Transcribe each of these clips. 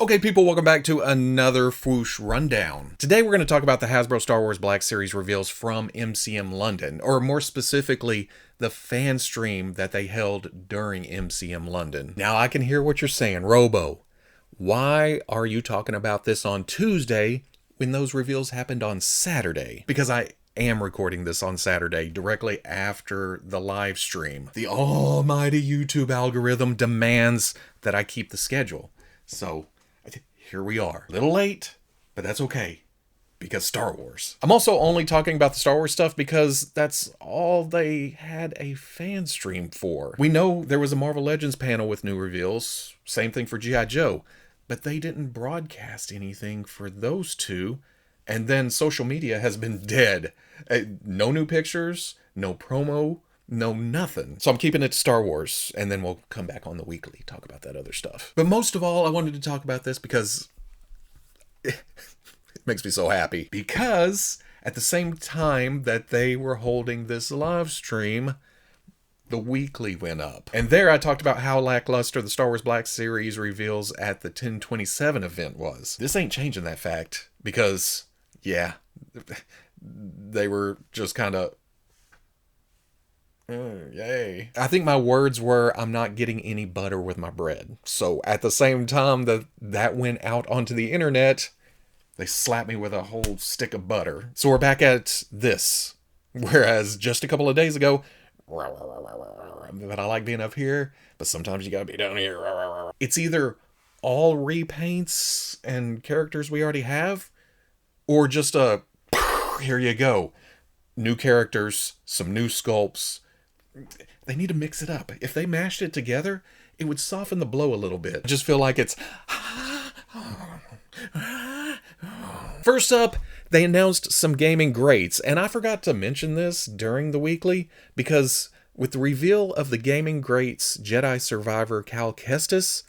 Okay, people, welcome back to another Fwoosh Rundown. Today we're going to talk about the Hasbro Star Wars Black Series reveals from MCM London, or more specifically, the Fanstream that they held during MCM London. Now, I can hear what you're saying, Robo. Why are you talking about this on Tuesday when those reveals happened on Saturday? Because I am recording this on Saturday, directly after the live stream. The almighty YouTube algorithm demands that I keep the schedule. So, here we are. A little late, but that's okay, because Star Wars. I'm also only talking about the Star Wars stuff because that's all they had a fan stream for. We know there was a Marvel Legends panel with new reveals, same thing for G.I. Joe, but they didn't broadcast anything for those two, and then social media has been dead. No new pictures, no promo, no nothing. So I'm keeping it to Star Wars, and then we'll come back on the weekly, talk about that other stuff. But most of all, I wanted to talk about this because it makes me so happy. Because at the same time that they were holding this live stream, the weekly went up. And there I talked about how lackluster the Star Wars Black Series reveals at the 1027 event was. This ain't changing that fact, because, yeah, they were just kind of, yay. I think my words were, I'm not getting any butter with my bread. So at the same time that went out onto the internet, they slapped me with a whole stick of butter. So we're back at this. Whereas just a couple of days ago, but I like being up here, but sometimes you gotta be down here. It's either all repaints and characters we already have, or just a, here you go. New characters, some new sculpts. They need to mix it up. If they mashed it together, it would soften the blow a little bit. I just feel like it's... First up, they announced some gaming greats, and I forgot to mention this during the weekly, because with the reveal of the gaming greats Jedi Survivor Cal Kestis,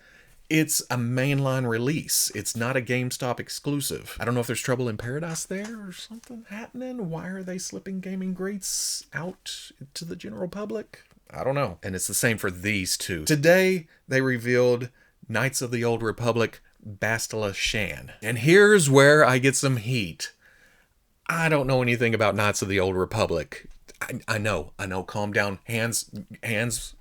it's a mainline release. It's not a GameStop exclusive. I don't know if there's trouble in paradise there or something happening. Why are they slipping gaming greats out to the general public? I don't know. And it's the same for these two. Today, they revealed Knights of the Old Republic Bastila Shan. And here's where I get some heat. I don't know anything about Knights of the Old Republic. I know, calm down, hands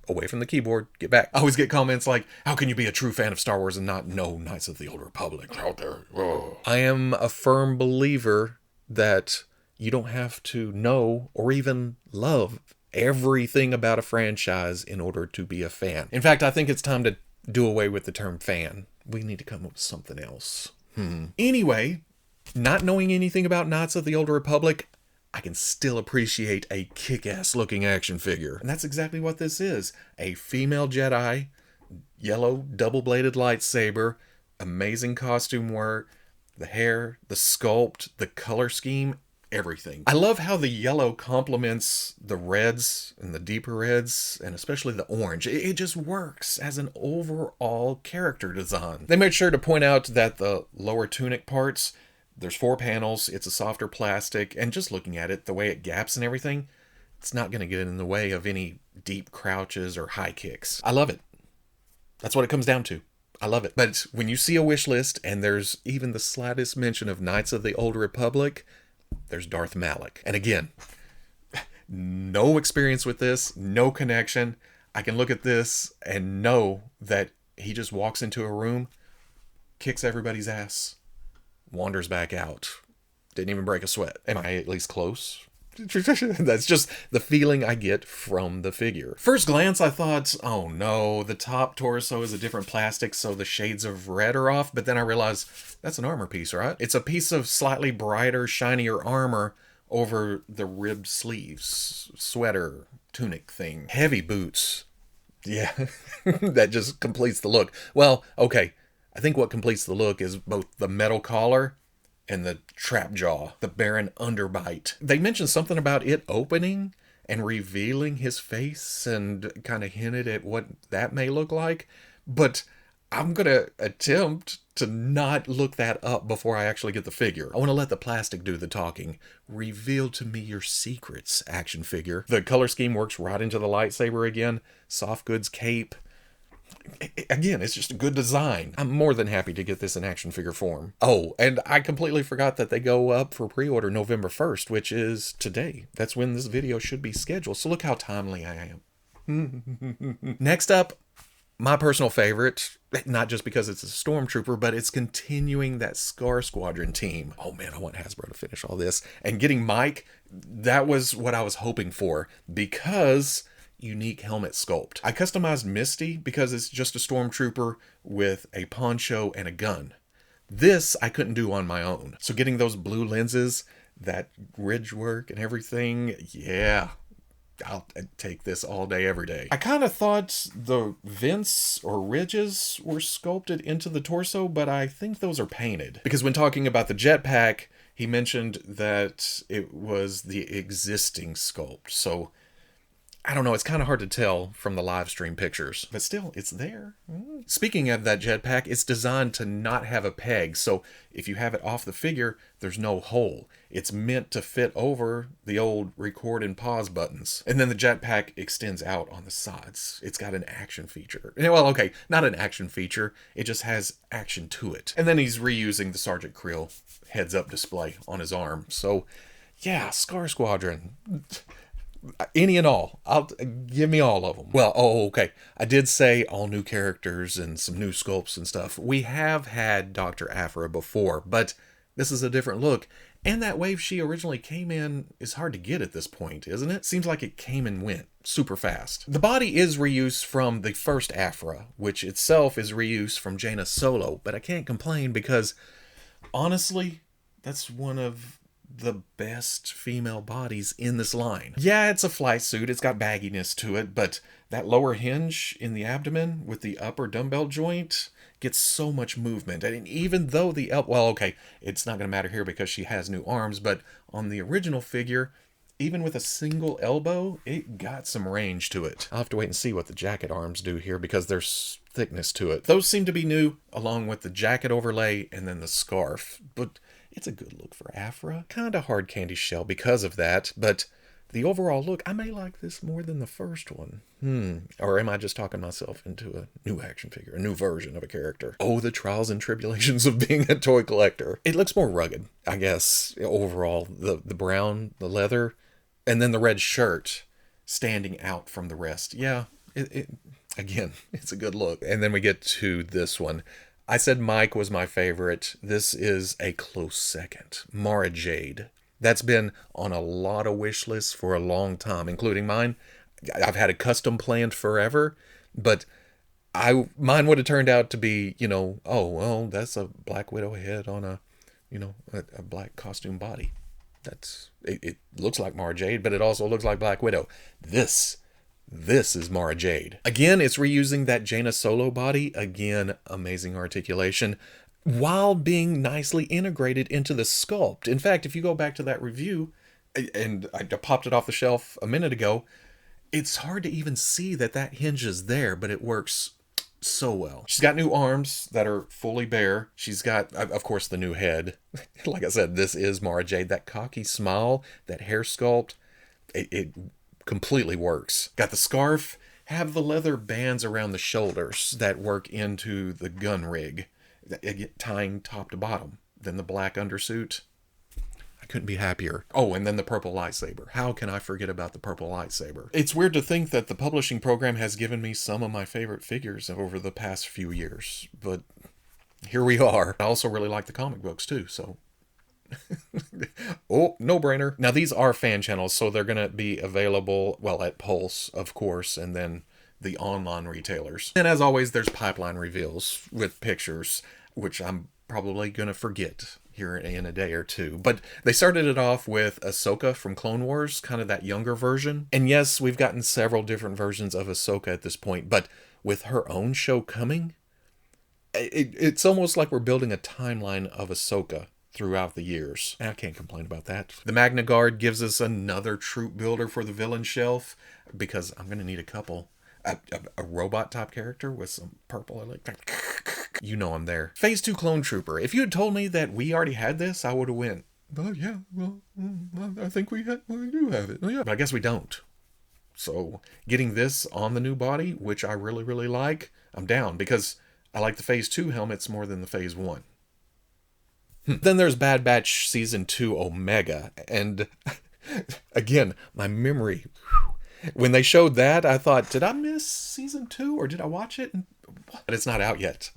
away from the keyboard, get back. I always get comments like, how can you be a true fan of Star Wars and not know Knights of the Old Republic out there? Whoa. I am a firm believer that you don't have to know or even love everything about a franchise in order to be a fan. In fact, I think it's time to do away with the term fan. We need to come up with something else. Anyway, not knowing anything about Knights of the Old Republic, I can still appreciate a kick-ass looking action figure. And that's exactly what this is. A female Jedi, yellow double-bladed lightsaber, amazing costume work, the hair, the sculpt, the color scheme, everything. I love how the yellow complements the reds and the deeper reds, and especially the orange. It just works as an overall character design. They made sure to point out that the lower tunic parts, there's 4 panels, it's a softer plastic, and just looking at it, the way it gaps and everything, it's not going to get in the way of any deep crouches or high kicks. I love it. That's what it comes down to. I love it. But when you see a wish list and there's even the slightest mention of Knights of the Old Republic, there's Darth Malak. And again, no experience with this, no connection. I can look at this and know that he just walks into a room, kicks everybody's ass, wanders back out. Didn't even break a sweat. Am I at least close? That's just the feeling I get from the figure. First glance, I thought, oh no, the top torso is a different plastic, so the shades of red are off. But then I realized that's an armor piece, right? It's a piece of slightly brighter, shinier armor over the ribbed sleeves, sweater, tunic thing. Heavy boots. Yeah, that just completes the look. Well, okay. I think what completes the look is both the metal collar and the trap jaw, the barren underbite. They mentioned something about it opening and revealing his face and kind of hinted at what that may look like. But I'm going to attempt to not look that up before I actually get the figure. I want to let the plastic do the talking. Reveal to me your secrets, action figure. The color scheme works right into the lightsaber again. Soft goods cape. Again, it's just a good design. I'm more than happy to get this in action figure form. Oh, and I completely forgot that they go up for pre-order November 1st, which is today. That's when this video should be scheduled. So look how timely I am. Next up, my personal favorite, not just because it's a Stormtrooper, but it's continuing that Scar Squadron team. Oh man, I want Hasbro to finish all this. And getting Mike, that was what I was hoping for, because unique helmet sculpt. I customized Misty because it's just a Stormtrooper with a poncho and a gun. This I couldn't do on my own. So getting those blue lenses, that ridge work and everything, yeah, I'll take this all day, every day. I kind of thought the vents or ridges were sculpted into the torso, but I think those are painted. Because when talking about the jetpack, he mentioned that it was the existing sculpt. So I don't know, it's kind of hard to tell from the live stream pictures, but still, it's there. Speaking of that jetpack, it's designed to not have a peg, so if you have it off the figure, there's no hole. It's meant to fit over the old record and pause buttons. And then the jetpack extends out on the sides. It's got an action feature. Well, okay, not an action feature, it just has action to it. And then he's reusing the Sergeant Creel heads-up display on his arm. So, yeah, Scar Squadron. Any and all. Give me all of them. Well, okay. I did say all new characters and some new sculpts and stuff. We have had Dr. Aphra before, but this is a different look. And that wave she originally came in is hard to get at this point, isn't it? Seems like it came and went super fast. The body is reused from the first Aphra, which itself is reused from Jaina Solo, but I can't complain because, honestly, that's one of the best female bodies in this line. Yeah, it's a flight suit, it's got bagginess to it, but that lower hinge in the abdomen with the upper dumbbell joint gets so much movement. And even though well, okay, it's not going to matter here because she has new arms, but on the original figure, even with a single elbow, it got some range to it. I'll have to wait and see what the jacket arms do here because there's thickness to it. Those seem to be new, along with the jacket overlay and then the scarf, but it's a good look for Aphra. Kind of hard candy shell because of that, but the overall look, I may like this more than the first one. Or am I just talking myself into a new action figure, a new version of a character? Oh, the trials and tribulations of being a toy collector. It looks more rugged, I guess, overall. The brown, the leather, and then the red shirt standing out from the rest. Yeah, again, it's a good look. And then we get to this one. I said Mike was my favorite. This is a close second. Mara Jade. That's been on a lot of wish lists for a long time, including mine. I've had a custom planned forever, but mine would have turned out to be, oh, well, that's a Black Widow head on a black costume body. It looks like Mara Jade, but it also looks like Black Widow. This is Mara Jade. Again, it's reusing that Jaina Solo body. Again, amazing articulation, while being nicely integrated into the sculpt. In fact, if you go back to that review, and I popped it off the shelf a minute ago, it's hard to even see that hinge is there, but it works so well. She's got new arms that are fully bare. She's got, of course, the new head. Like I said, this is Mara Jade. That cocky smile, that hair sculpt, it completely works. Got the scarf, have the leather bands around the shoulders that work into the gun rig, tying top to bottom. Then the black undersuit. I couldn't be happier. Oh, and then the purple lightsaber. How can I forget about the purple lightsaber? It's weird to think that the publishing program has given me some of my favorite figures over the past few years, but here we are. I also really like the comic books too, so oh, no brainer. Now these are fan channels, so they're going to be available, well, at Pulse, of course, and then the online retailers. And as always, there's pipeline reveals with pictures, which I'm probably going to forget here in a day or two. But they started it off with Ahsoka from Clone Wars, kind of that younger version. And yes, we've gotten several different versions of Ahsoka at this point, but with her own show coming, it's almost like we're building a timeline of Ahsoka throughout the years. I can't complain about that. The Magna Guard gives us another troop builder for the villain shelf, because I'm going to need a couple. A robot type character with some purple electric. You know I'm there. Phase 2 Clone Trooper. If you had told me that we already had this, I would have went, oh yeah, well, I think we do have it. Oh yeah. But I guess we don't. So getting this on the new body, which I really, really like, I'm down because I like the Phase 2 helmets more than the Phase 1. Then there's Bad Batch Season 2 Omega. And again, my memory. When they showed that, I thought, did I miss Season 2 or did I watch it? But it's not out yet.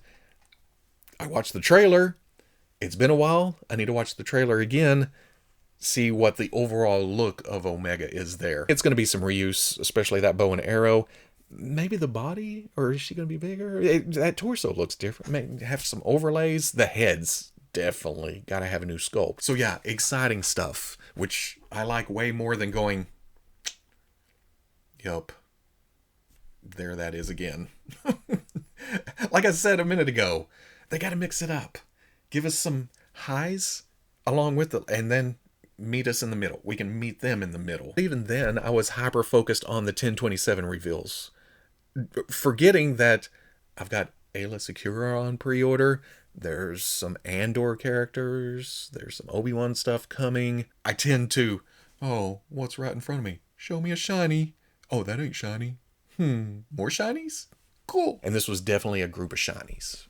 I watched the trailer. It's been a while. I need to watch the trailer again. See what the overall look of Omega is there. It's going to be some reuse, especially that bow and arrow. Maybe the body, or is she going to be bigger? That torso looks different. Maybe have some overlays. The heads, definitely got to have a new sculpt. So yeah, exciting stuff, which I like way more than going, yup, there that is again. Like I said a minute ago, they got to mix it up. Give us some highs along with it, and then meet us in the middle. We can meet them in the middle. Even then, I was hyper focused on the 1027 reveals, forgetting that I've got Ayla Secura on pre-order. There's some Andor characters. There's some Obi-Wan stuff coming. I tend to, oh, what's right in front of me? Show me a shiny. Oh, that ain't shiny. More shinies? Cool. And this was definitely a group of shinies.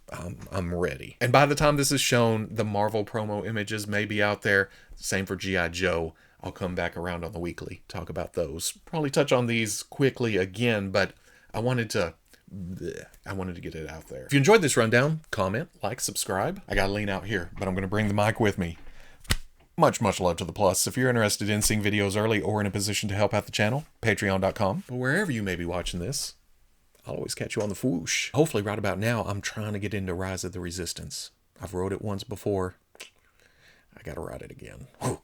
I'm ready. And by the time this is shown, the Marvel promo images may be out there. Same for G.I. Joe. I'll come back around on the weekly, talk about those. Probably touch on these quickly again, but I wanted to get it out there. If you enjoyed this rundown, comment, like, subscribe. I gotta lean out here, but I'm gonna bring the mic with me. Much love to the plus. If you're interested in seeing videos early or in a position to help out the channel, patreon.com. But wherever you may be watching this, I'll always catch you on the Fwoosh. Hopefully right about now, I'm trying to get into Rise of the Resistance. I've rode it once before. I gotta ride it again. Whew.